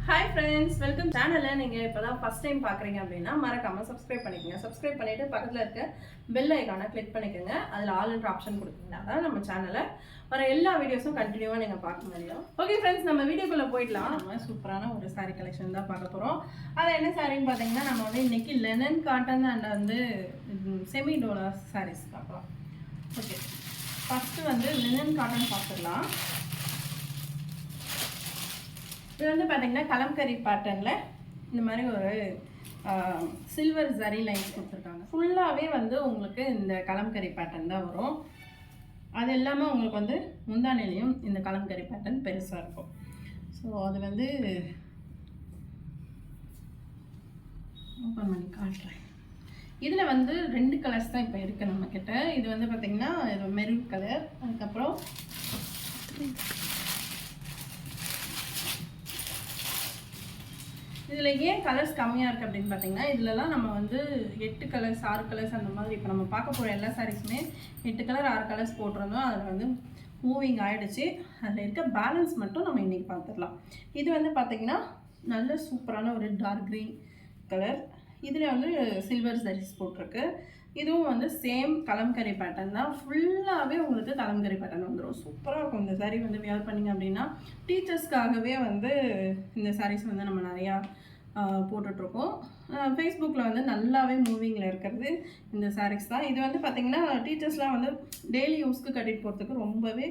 Hi friends, welcome சேனலில். நீங்கள் இப்போ தான் ஃபஸ்ட் டைம் பார்க்குறீங்க அப்படின்னா மறக்காமல் சப்ஸ்கிரைப் பண்ணிக்கோங்க. சப்ஸ்கிரைப் பண்ணிவிட்டு பக்கத்தில் இருக்க பெல் ஐக்கானை கிளிக் பண்ணிக்கோங்க. அதில் ஆல்ன்ற ஆப்ஷன் கொடுத்தீங்கன்னா தான் நம்ம சேனலில் வர எல்லா வீடியோஸும் கண்டினியூவாக நீங்கள் பார்க்க முடியும். ஓகே ஃப்ரெண்ட்ஸ், நம்ம வீடியோக்குள்ளே போயிடலாம். நம்ம சூப்பரான ஒரு சாரீ கலெக்ஷன் தான் பார்க்க போகிறோம். அது என்ன சாரின்னு பார்த்தீங்கன்னா, நம்ம வந்து இன்றைக்கி லெனன் காட்டன் அண்ட் வந்து செமி டோலா சாரீஸ் பார்க்கலாம். ஓகே, ஃபஸ்ட்டு வந்து லெனன் காட்டன் பார்த்துடலாம். இது வந்து பார்த்தீங்கன்னா கலம்கரி பேட்டர்னில் இந்த மாதிரி ஒரு சில்வர் ஜரி லைன்ஸ் கொடுத்துருக்காங்க. ஃபுல்லாகவே வந்து உங்களுக்கு இந்த கலம்கரி பேட்டர்ன் தான் வரும். அது இல்லாமல் உங்களுக்கு வந்து முந்தானிலையும் இந்த கலம்கரி பேட்டர்ன் பெருசாக இருக்கும். ஸோ அது வந்து ஓப்பன் பண்ணி காட்டுறேன். இதில் வந்து 2 கலர்ஸ் தான் இப்போ இருக்குது நம்மக்கிட்ட. இது வந்து பார்த்திங்கன்னா இது மெரூன் கலர், அதுக்கப்புறம் இதில் ஏன் கலர்ஸ் கம்மியாக இருக்குது அப்படின்னு பார்த்தீங்கன்னா, இதிலலாம் நம்ம வந்து 8 கலர்ஸ் 6 கலர்ஸ் அந்த மாதிரி இப்போ நம்ம பார்க்க போகிற எல்லா சாரீஸுமே 8 கலர் 6 கலர்ஸ் போட்டிருந்தோம். அதில் வந்து மூவிங் ஆகிடுச்சு. அதில் இருக்க பேலன்ஸ் மட்டும் நம்ம இன்றைக்கி பார்த்துடலாம். இது வந்து பார்த்திங்கன்னா நல்ல சூப்பரான ஒரு டார்க் க்ரீன் கலர். இதில் வந்து சில்வர் சாரீஸ் போட்டிருக்கு. இதுவும் வந்து சேம் கலம்கரி பேட்டர்ன் தான். ஃபுல்லாகவே உங்களுக்கு கலம்கரி பேட்டர்ன் வந்துடும். சூப்பராக இருக்கும். இந்த சாரீ வந்து வியர் பண்ணிங்க அப்படின்னா டீச்சர்ஸ்க்காகவே வந்து இந்த சாரீஸ் வந்து நம்ம நிறையா போட்டுட்ருக்கோம். ஃபேஸ்புக்கில் வந்து நல்லாவே மூவிங்கில் இருக்கிறது இந்த சாரீஸ் தான். இது வந்து பார்த்திங்கன்னா டீச்சர்ஸ்லாம் வந்து டெய்லி யூஸ்க்கு கட்டிட்டு போகிறதுக்கு ரொம்பவே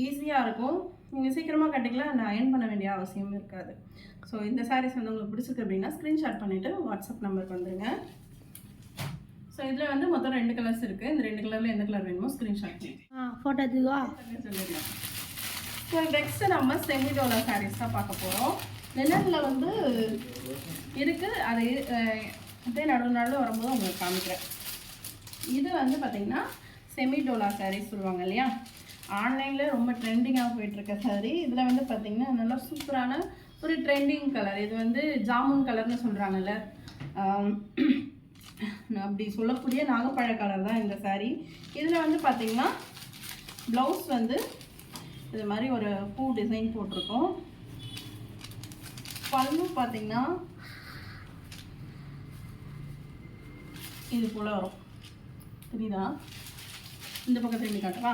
ஈஸியாக இருக்கும். நீங்கள் சீக்கிரமாக கட்டிக்கலாம், நான் அயர்ன் பண்ண வேண்டிய அவசியமும் இருக்காது. ஸோ இந்த சாரீஸ் வந்து உங்களுக்கு பிடிச்சிருக்கு அப்படின்னா ஸ்க்ரீன்ஷாட் பண்ணிவிட்டு வாட்ஸ்அப் நம்பருக்கு வந்துடுங்க. ஸோ இதில் வந்து மொத்தம் 2 கலர்ஸ் இருக்குது. இந்த 2 கலரில் எந்த கலர் வேணுமோ ஸ்க்ரீன்ஷாட் ஃபோட்டோ எடுத்துக்கோ சொல்லிடலாம். ஸோ நெக்ஸ்ட்டு நம்ம செமி டோலா சாரீஸ் தான் பார்க்க போகிறோம். லெனனில் வந்து இருக்குது. அது அப்படியே நடுவில் வரும்போது உங்களுக்கு காமிக்கிறேன். இது வந்து பார்த்திங்கன்னா செமி டோலா சாரீஸ் சொல்லுவாங்க இல்லையா, ஆன்லைனில் ரொம்ப ட்ரெண்டிங்காக போயிட்டுருக்க சாரீ. இதில் வந்து பார்த்திங்கன்னா நல்லா சூப்பரான ஒரு ட்ரெண்டிங் கலர். இது வந்து ஜாமுன் கலர்னு சொல்கிறாங்கல்ல, அப்படி சொல்லக்கூடிய நாகப்பழ கலர் தான் இந்த சாரீ. இதில் வந்து பார்த்திங்கன்னா ப்ளவுஸ் வந்து இது மாதிரி ஒரு பூ டிசைன் போட்டிருக்கோம். பல்லு பார்த்திங்கன்னா இது போல் வரும். தெரியுதா? இந்த பக்கம் திரும்பி காட்டுவா.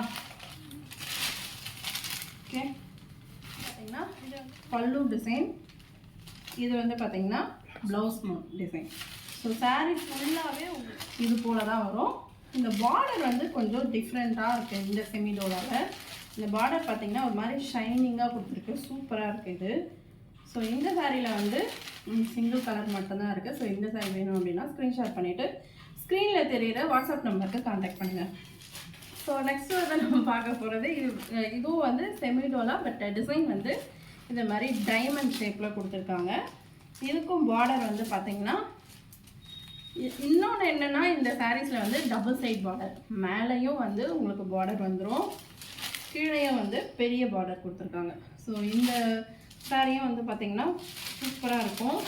ஓகே, பார்த்திங்கன்னா இது பல்லு டிசைன். இது வந்து பார்த்திங்கன்னா ப்ளவுஸ் டிசைன். ஸோ சாரீ ஃபுல்லாகவே இது போல் தான் வரும். இந்த பார்டர் வந்து கொஞ்சம் டிஃப்ரெண்ட்டாக இருக்குது இந்த செமி டோலாவில். இந்த பார்டர் பார்த்திங்கன்னா ஒரு மாதிரி ஷைனிங்காக கொடுத்துருக்கு. சூப்பராக இருக்குது இது. ஸோ இந்த சாரியில் வந்து சிங்கிள் கலர் மட்டும்தான் இருக்குது. ஸோ இந்த சாரீ வேணும் அப்படின்னா ஸ்க்ரீன்ஷாட் பண்ணிவிட்டு ஸ்க்ரீனில் தெரிகிற வாட்ஸ்அப் நம்பருக்கு கான்டாக்ட் பண்ணுங்கள். ஸோ நெக்ஸ்ட்டு வந்து நம்ம பார்க்க போகிறது இதுவும் வந்து செமி டோலா, பட் டிசைன் வந்து இந்த மாதிரி டைமண்ட் ஷேப்பில் கொடுத்துருக்காங்க. இதுக்கும் பார்டர் வந்து பார்த்திங்கன்னா இன்னொன்று என்னென்னா, இந்த சாரீஸில் வந்து டபுள் சைட் பார்டர், மேலேயும் வந்து உங்களுக்கு பார்டர் வந்துடும், கீழேயும் வந்து பெரிய பார்டர் கொடுத்துருக்காங்க. ஸோ இந்த சாரியும் வந்து பார்த்திங்கன்னா சூப்பராக இருக்கும்.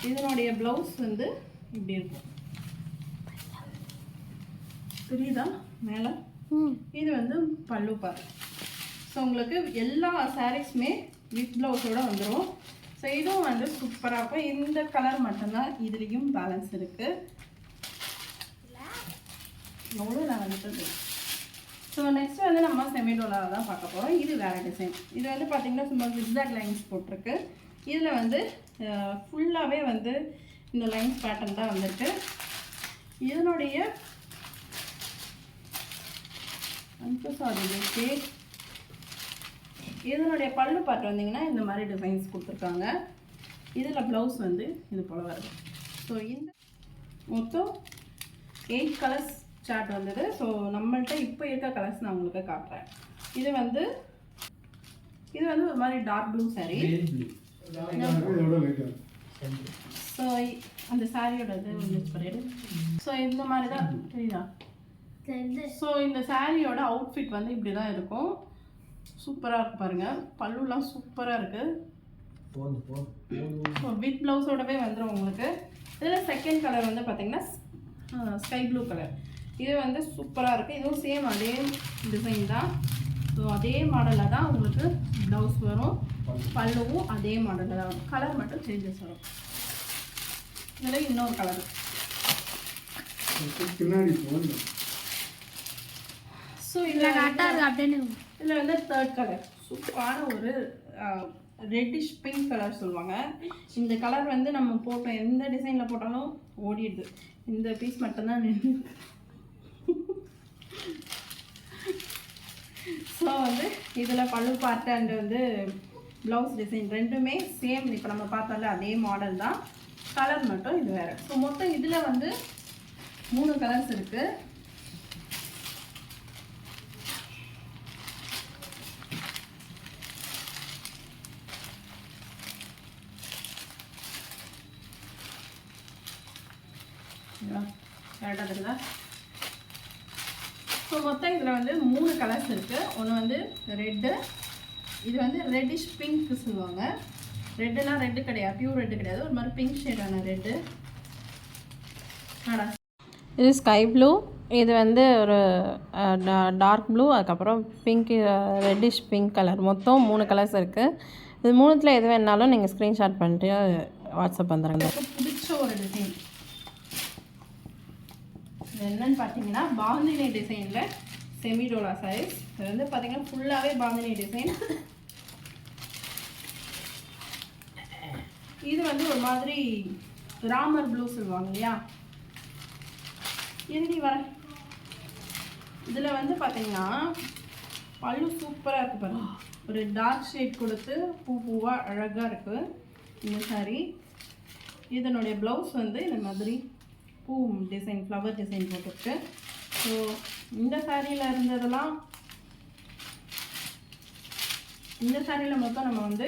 இதனுடைய ப்ளவுஸ் வந்து இப்படி இருக்கும். தெரியுதா மேலே? இது வந்து பல்லு பாரு. ஸோ உங்களுக்கு எல்லா சாரீஸுமே வித் ப்ளவுஸோடு வந்துடும். ஸோ இதுவும் வந்து சூப்பராக இருக்கும். இந்த கலர் மட்டும்தான் இதுலேயும் பேலன்ஸ் இருக்குது. எவ்வளோ நான் வந்துட்டு. ஸோ நெக்ஸ்ட் வந்து நம்ம செமிடோலாவை தான் பார்க்க போகிறோம். இது வேறு டிசைன். இது வந்து பார்த்திங்கன்னா சும்மா ஜிக்ஸாக் லைன்ஸ் போட்டிருக்கு. இதில் வந்து ஃபுல்லாகவே வந்து இந்த லைன்ஸ் பேட்டர்ன் தான் வந்திருக்கு. இதனுடைய இதனுடைய பல்லு பார்ட் வந்தீங்கன்னா இந்த மாதிரி டிசைன்ஸ் கொடுத்துருக்காங்க. இதில் ப்ளவுஸ் வந்து இது போல் வருது. ஸோ இந்த மொத்தம் 8 கலர்ஸ் சார்ட் வந்தது. ஸோ நம்மள்கிட்ட இப்போ இருக்க கலர்ஸ் நான் உங்களுக்கு காட்டுறேன். இது வந்து ஒரு மாதிரி டார்க் ப்ளூ சாரீ. ஸோ அந்த சாரியோட இது யூஸ் பண்ணிடு. ஸோ இந்த மாதிரி தான் தெரியுதா? ஸோ இந்த சாரியோட அவுட்ஃபிட் வந்து இப்படி தான் இருக்கும். சூப்பராக இருக்கு பாருங்கள். பல்லுலாம் சூப்பராக இருக்குது. ஸோ வித் ப்ளவுஸோடவே வந்துடும் உங்களுக்கு. இதில் செகண்ட் கலர் வந்து பார்த்திங்கன்னா ஸ்கை ப்ளூ கலர். இது வந்து சூப்பராக இருக்குது. இதுவும் சேம் அதே டிசைன் தான். ஸோ அதே மாடலில் தான் உங்களுக்கு ப்ளவுஸ் வரும். பல்லுவும் அதே மாடலில் தான் வரும். கலர் மட்டும் சேஞ்சஸ் வரும். இதில் இன்னொரு கலர் ஸோ இதில் வந்து தேர்ட் கலர் சூப்பரான ஒரு ரெட்டிஷ் பிங்க் கலர் சொல்லுவாங்க. இந்த கலர் வந்து நம்ம போட்டோம் எந்த டிசைனில் போட்டாலும் ஓடிடுது. இந்த பீஸ் மட்டும்தான் நின்று. ஸோ வந்து இதில் பல்லு பார்ட் அண்ட் வந்து ப்ளவுஸ் டிசைன் ரெண்டுமே சேம். இப்போ நம்ம பார்த்தால அதே மாடல் தான், கலர் மட்டும் இது வேறு. ஸோ மொத்தம் இதில் வந்து 3 கலர்ஸ் இருக்குது. கரெக்டாக இருக்குதா? ஸோ மொத்தம் இதில் வந்து 3 கலர்ஸ் இருக்குது. ஒன்று வந்து ரெட்டு, இது வந்து ரெட்டிஷ் பிங்க் சொல்லுவாங்க. ரெட்டுனா ரெட்டு கிடையாது, பியூர் ரெட்டு கிடையாது, ஒரு மாதிரி பிங்க் ஷேடான ரெட்டு. இது ஸ்கை ப்ளூ, இது வந்து ஒரு டார்க் ப்ளூ, அதுக்கப்புறம் பிங்க், ரெட்டிஷ் பிங்க் கலர். மொத்தம் 3 கலர்ஸ் இருக்குது. இது 3த்தில் எது வேணாலும் நீங்கள் ஸ்க்ரீன்ஷாட் பண்ணிட்டு வாட்ஸ்அப் வந்துடுங்க. பிடிச்ச ஒரு டிசைன் என்னன்னு பார்த்தீங்கன்னா பாந்தினி டிசைனில் செமிடோலா சாரீஸ். இது வந்து பார்த்தீங்கன்னா ஃபுல்லாகவே பாந்தினி டிசைன். இது வந்து ஒரு மாதிரி ராமர் ப்ளூ சொல்லுவாங்க இல்லையா, எழுதி வரேன். இதில் வந்து பார்த்தீங்கன்னா பல்லு சூப்பராக இருக்குது பாருங்க. ஒரு டார்க் ஷேட் கொடுத்து பூவாக அழகாக இருக்குது இந்த சாரீ. இதனுடைய ப்ளவுஸ் வந்து இந்த மாதிரி பூ டிசைன், ஃப்ளவர் டிசைன் போட்டுருக்கு. ஸோ இந்த சாரியில் இருந்ததெல்லாம், இந்த சாரியில் மொத்தம் நம்ம வந்து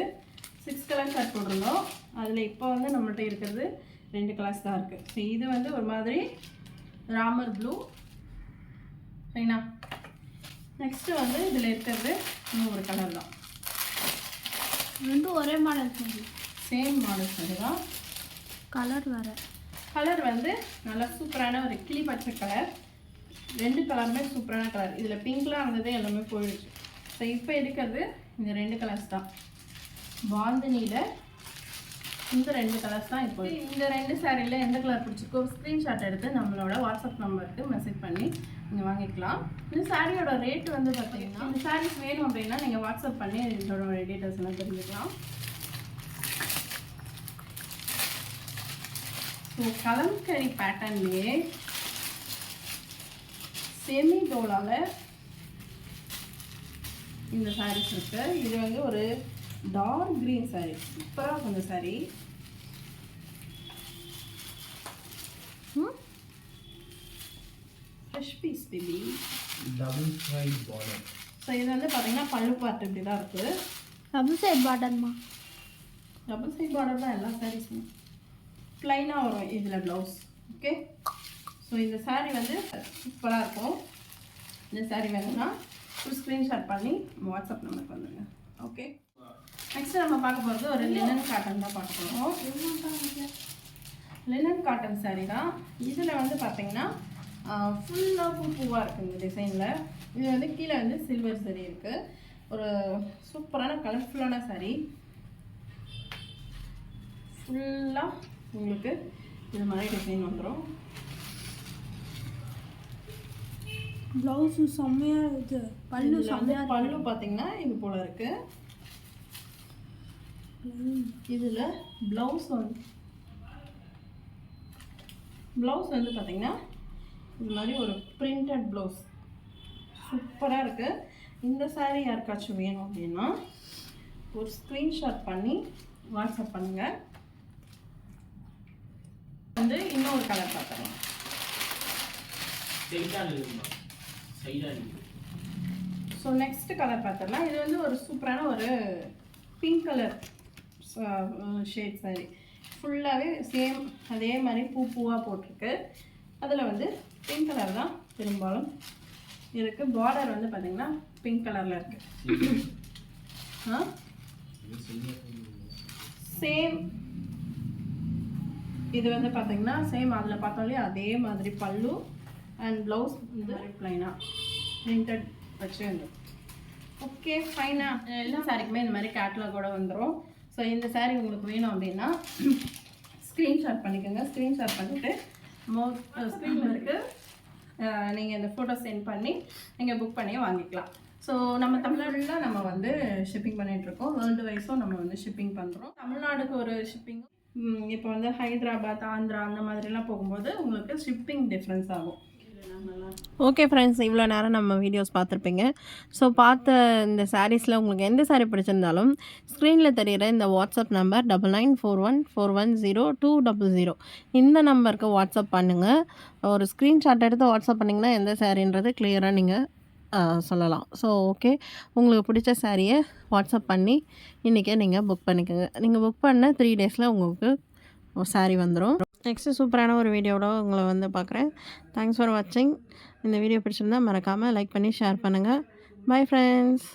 6 கலர்ஸ் ஆட் போட்டிருந்தோம். அதில் இப்போ வந்து நம்மள்கிட்ட இருக்கிறது 2 கலர்ஸ் தான் இருக்குது. ஸோ இது வந்து ஒரு மாதிரி ராமர் ப்ளூ. சரிண்ணா? நெக்ஸ்ட்டு வந்து இதில் இருக்கிறது இன்னும் ஒரு கலர் தான். ரெண்டும் ஒரே model sorry, same model sorry தான், கலர் வேறு. கலர் வந்து நல்லா சூப்பரான ஒரு கிளி பச்சை கலர். 2 கலருமே சூப்பரான கலர். இதில் பிங்க்லாம் இருந்தது எல்லாமே போயிடுச்சு. ஸோ இப்போ இருக்கிறது இந்த 2 கலர்ஸ் தான். பாந்தினியில் இந்த 2 கலர்ஸ் தான் இப்போ. இந்த 2 சாரியில் எந்த கலர் பிடிச்சிருக்கோ ஸ்க்ரீன்ஷாட் எடுத்து நம்மளோட வாட்ஸ்அப் நம்பருக்கு மெசேஜ் பண்ணி நீங்கள் வாங்கிக்கலாம். இந்த சாரியோட ரேட் வந்து பார்த்தீங்கன்னா, இந்த சாரீஸ் வேணும் அப்படின்னா நீங்கள் வாட்ஸ்அப் பண்ணி இதோட டீட்டெயில்ஸ் எல்லாம் தெரிஞ்சுக்கலாம். ஸோ கலம்கரி பேட்டர்ன்லேயே செமிடோலாவில் இந்த சாரீஸ் இருக்குது. இது வந்து ஒரு டார்க் க்ரீன் சாரீ, சூப்பராக இருக்கும் இந்த sari. Fresh piece baby, double side border. So இது வந்து பார்த்தீங்கன்னா பல்லு பார்ட் இப்படி தான் இருக்குது. டபுள் சைடு பார்டர்மா? டபுள் சைடு பார்டர் தான் எல்லா சாரீஸும். ப்ளைனாக வரும் இதில் ப்ளவுஸ். ஓகே, ஸோ இந்த சாரீ வந்து சூப்பராக இருக்கும். இந்த சாரீ வேணும்னா ஒரு ஸ்க்ரீன்ஷாட் பண்ணி வாட்ஸ்அப் நம்பருக்கு வந்துடுங்க. ஓகே, நெக்ஸ்ட்டு நம்ம பார்க்க போகிறது ஒரு லினன் காட்டன் தான் பார்க்க போகிறோம். லினன் காட்டன் சாரீ தான். இதில் வந்து பார்த்தீங்கன்னா ஃபுல்லாக பூவாக இருக்குது இந்த டிசைனில். இது வந்து கீழே வந்து சில்வர் சாரீ இருக்குது. ஒரு சூப்பரான கலர்ஃபுல்லான சாரீ. ஃபுல்லாக உங்களுக்கு இது மாதிரி டிசைன் வந்துடும். ப்ளவுஸு செம்மையாக இருக்குது. பல்லு செம்மையாக, பல்லு பார்த்தீங்கன்னா இது போல் இருக்குது. இதில் ப்ளவுஸ் வந்து பார்த்தீங்கன்னா இது மாதிரி ஒரு பிரிண்டட் ப்ளவுஸ் சூப்பராக இருக்குது. இந்த சாரீ யாருக்காச்சும் வேணும் அப்படின்னா ஒரு ஸ்க்ரீன்ஷாட் பண்ணி வாட்ஸ்அப் பண்ணுங்கள். வந்து இன்னொரு கலர் பார்த்துக்கலாம். ஸோ நெக்ஸ்ட் கலர் பார்த்துடலாம். இது வந்து ஒரு சூப்பரான ஒரு பிங்க் கலர் ஷேட் சாரி. ஃபுல்லாகவே சேம் அதே மாதிரி பூவாக போட்டிருக்கு. அதில் வந்து பிங்க் கலர் தான் பெரும்பாலும் இருக்குது. பார்டர் வந்து பார்த்திங்கன்னா பிங்க் கலரில் இருக்குது. சேம் இது வந்து பார்த்திங்கன்னா சேம் அதில் பார்த்தோம்லே அதே மாதிரி பல்லு அண்ட் ப்ளவுஸ் வந்து ப்ளைனாக பிரிண்டட் வச்சு வந்து ஓகே ஃபைனா. எல்லா சாரிக்குமே இந்த மாதிரி கேட்லாகோட வந்துடும். ஸோ இந்த சாரீ உங்களுக்கு வேணும் அப்படின்னா ஸ்க்ரீன்ஷாட் பண்ணிக்கோங்க. ஸ்க்ரீன்ஷாட் பண்ணிவிட்டு ஸ்க்ரீனில் இருக்குது நீங்கள் இந்த ஃபோட்டோ சென்ட் பண்ணி நீங்கள் புக் பண்ணி வாங்கிக்கலாம். ஸோ நம்ம தமிழ்நாடுல நம்ம வந்து ஷிப்பிங் பண்ணிகிட்ருக்கோம். வேர்ல்டு வைஸும் நம்ம வந்து ஷிப்பிங் பண்ணுறோம். தமிழ்நாடுக்கு ஒரு ஷிப்பிங், இப்போ வந்து ஹைதராபாத், ஆந்திரா அந்த மாதிரிலாம் போகும்போது உங்களுக்கு ஷிப்பிங் டிஃப்ரென்ஸ் ஆகும். ஓகே ஃப்ரெண்ட்ஸ், இவ்வளோ நேரம் நம்ம வீடியோஸ் பார்த்துருப்பீங்க. ஸோ பார்த்த இந்த சாரீஸில் உங்களுக்கு எந்த சாரீ பிடிச்சிருந்தாலும் ஸ்க்ரீனில் தெரிகிற இந்த வாட்ஸ்அப் நம்பர் 9941410200 இந்த நம்பருக்கு வாட்ஸ்அப் பண்ணுங்கள். ஒரு ஸ்க்ரீன்ஷாட் எடுத்து வாட்ஸ்அப் பண்ணிங்கன்னா எந்த சாரீன்றது கிளியராக நீங்கள் சொல்லலாம். ஸோ ஓகே, உங்களுக்கு பிடிச்ச சாரியை வாட்ஸ்அப் பண்ணி இன்றைக்கே நீங்கள் புக் பண்ணிக்கோங்க. நீங்கள் புக் பண்ண 3 டேஸில் உங்களுக்கு சாரீ வந்துடும். நெக்ஸ்ட்டு சூப்பரான ஒரு வீடியோவோட உங்களை வந்து பார்க்குறேன். தேங்க்ஸ் ஃபார் வாட்சிங். இந்த வீடியோ பிடிச்சிருந்தால் மறக்காமல் லைக் பண்ணி ஷேர் பண்ணுங்கள். Bye friends.